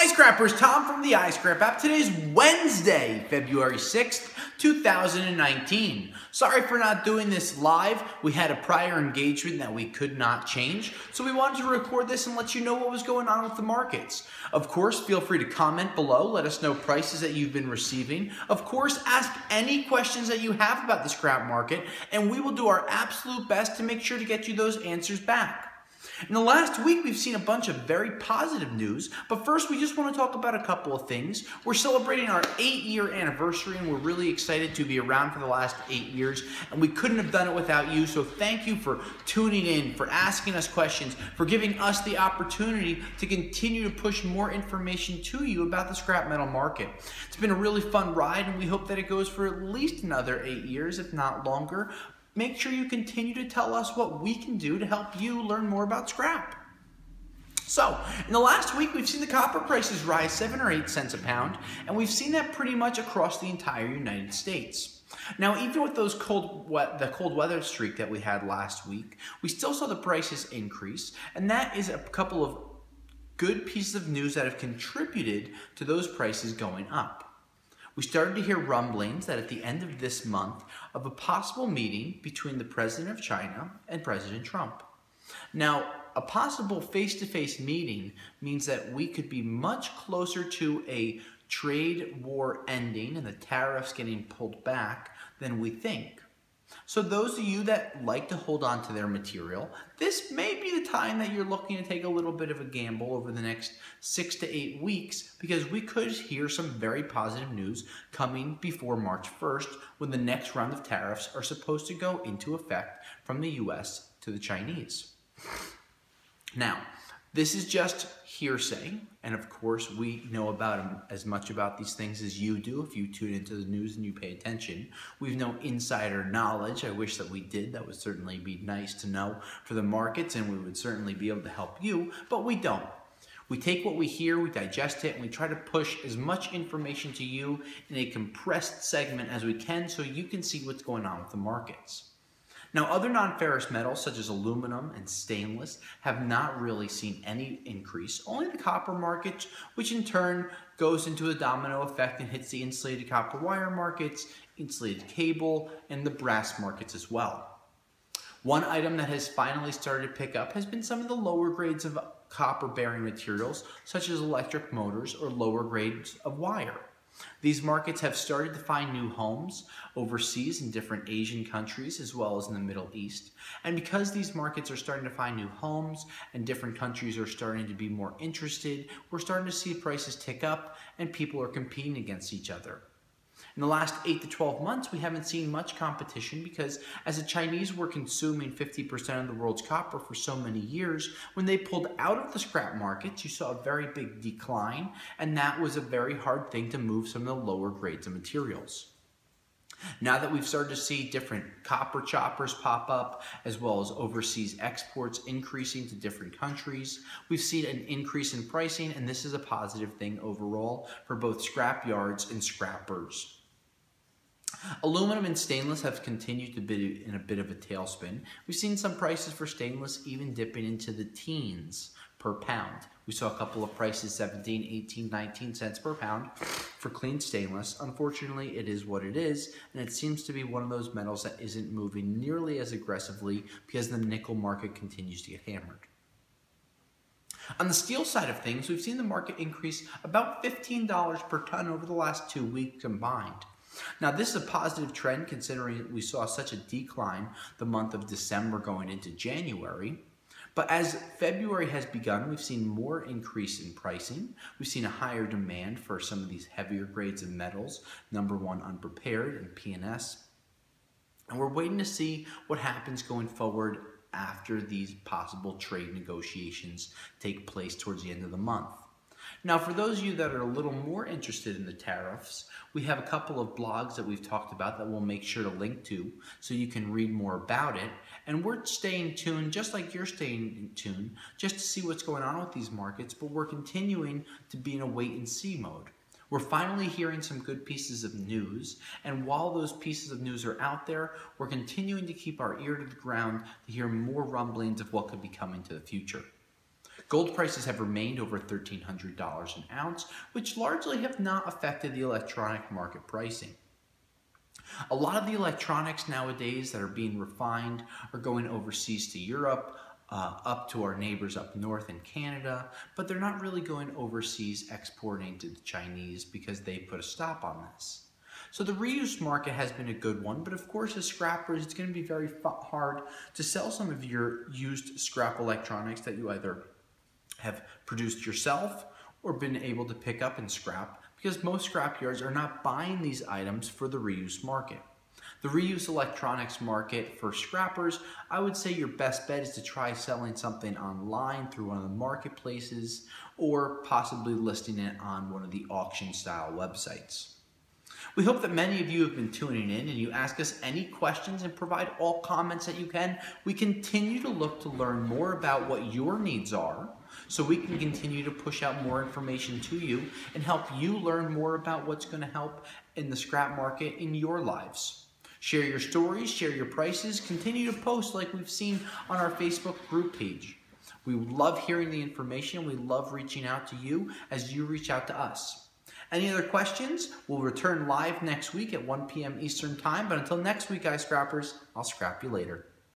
iScrappers, Tom from the iScrap app. Today's Wednesday, February 6th, 2019. Sorry for not doing this live. We had a prior engagement that we could not change, so we wanted to record this and let you know what was going on with the markets. Of course, feel free to comment below. Let us know prices that you've been receiving. Of course, ask any questions that you have about the scrap market, and we will do our absolute best to make sure to get you those answers back. In the last week, we've seen a bunch of very positive news, but first we just want to talk about a couple of things. We're celebrating our 8-year anniversary, and we're really excited to be around for the last 8 years, and we couldn't have done it without you, so thank you for tuning in, for asking us questions, for giving us the opportunity to continue to push more information to you about the scrap metal market. It's been a really fun ride, and we hope that it goes for at least another 8 years, if not longer. Make sure you continue to tell us what we can do to help you learn more about scrap. So, in the last week, we've seen the copper prices rise 7 or 8 cents a pound, and we've seen that pretty much across the entire United States. Now, even with the cold weather streak that we had last week, we still saw the prices increase, and that is a couple of good pieces of news that have contributed to those prices going up. We started to hear rumblings that at the end of this month of a possible meeting between the President of China and President Trump. Now, a possible face-to-face meeting means that we could be much closer to a trade war ending and the tariffs getting pulled back than we think. So those of you that like to hold on to their material, this may be the time that you're looking to take a little bit of a gamble over the next 6 to 8 weeks, because we could hear some very positive news coming before March 1st, when the next round of tariffs are supposed to go into effect from the US to the Chinese. Now, this is just hearsay, and of course we know about as much about these things as you do if you tune into the news and you pay attention. We've no insider knowledge. I wish that we did. That would certainly be nice to know for the markets, and we would certainly be able to help you, but we don't. We take what we hear, we digest it, and we try to push as much information to you in a compressed segment as we can so you can see what's going on with the markets. Now, other non-ferrous metals, such as aluminum and stainless, have not really seen any increase. Only the copper market, which in turn goes into a domino effect and hits the insulated copper wire markets, insulated cable, and the brass markets as well. One item that has finally started to pick up has been some of the lower grades of copper-bearing materials, such as electric motors or lower grades of wire. These markets have started to find new homes overseas in different Asian countries as well as in the Middle East. And because these markets are starting to find new homes and different countries are starting to be more interested, we're starting to see prices tick up and people are competing against each other. In the last 8 to 12 months, we haven't seen much competition because as the Chinese were consuming 50% of the world's copper for so many years, when they pulled out of the scrap markets, you saw a very big decline, and that was a very hard thing to move some of the lower grades of materials. Now that we've started to see different copper choppers pop up, as well as overseas exports increasing to different countries, we've seen an increase in pricing, and this is a positive thing overall for both scrap yards and scrappers. Aluminum and stainless have continued to be in a bit of a tailspin. We've seen some prices for stainless even dipping into the teens per pound. We saw a couple of prices, 17, 18, 19 cents per pound for clean stainless. Unfortunately, it is what it is, and it seems to be one of those metals that isn't moving nearly as aggressively because the nickel market continues to get hammered. On the steel side of things, we've seen the market increase about $15 per ton over the last 2 weeks combined. Now, this is a positive trend considering we saw such a decline the month of December going into January. But as February has begun, we've seen more increase in pricing. We've seen a higher demand for some of these heavier grades of metals, number 1 unprepared and PNS. And we're waiting to see what happens going forward after these possible trade negotiations take place towards the end of the month. Now, for those of you that are a little more interested in the tariffs, we have a couple of blogs that we've talked about that we'll make sure to link to so you can read more about it. And we're staying tuned, just like you're staying tuned, just to see what's going on with these markets, but we're continuing to be in a wait-and-see mode. We're finally hearing some good pieces of news, and while those pieces of news are out there, we're continuing to keep our ear to the ground to hear more rumblings of what could be coming to the future. Gold prices have remained over $1,300 an ounce, which largely have not affected the electronic market pricing. A lot of the electronics nowadays that are being refined are going overseas to Europe, up to our neighbors up north in Canada, but they're not really going overseas exporting to the Chinese because they put a stop on this. So the reuse market has been a good one, but of course as scrappers, it's going to be very hard to sell some of your used scrap electronics that you either have produced yourself or been able to pick up in scrap, because most scrap yards are not buying these items for the reuse market. The reuse electronics market for scrappers, I would say your best bet is to try selling something online through one of the marketplaces or possibly listing it on one of the auction style websites. We hope that many of you have been tuning in and you ask us any questions and provide all comments that you can. We continue to look to learn more about what your needs are so we can continue to push out more information to you and help you learn more about what's going to help in the scrap market in your lives. Share your stories, share your prices, continue to post like we've seen on our Facebook group page. We love hearing the information. We love reaching out to you as you reach out to us. Any other questions? We'll return live next week at 1 p.m. Eastern Time. But until next week, iScrappers, I'll scrap you later.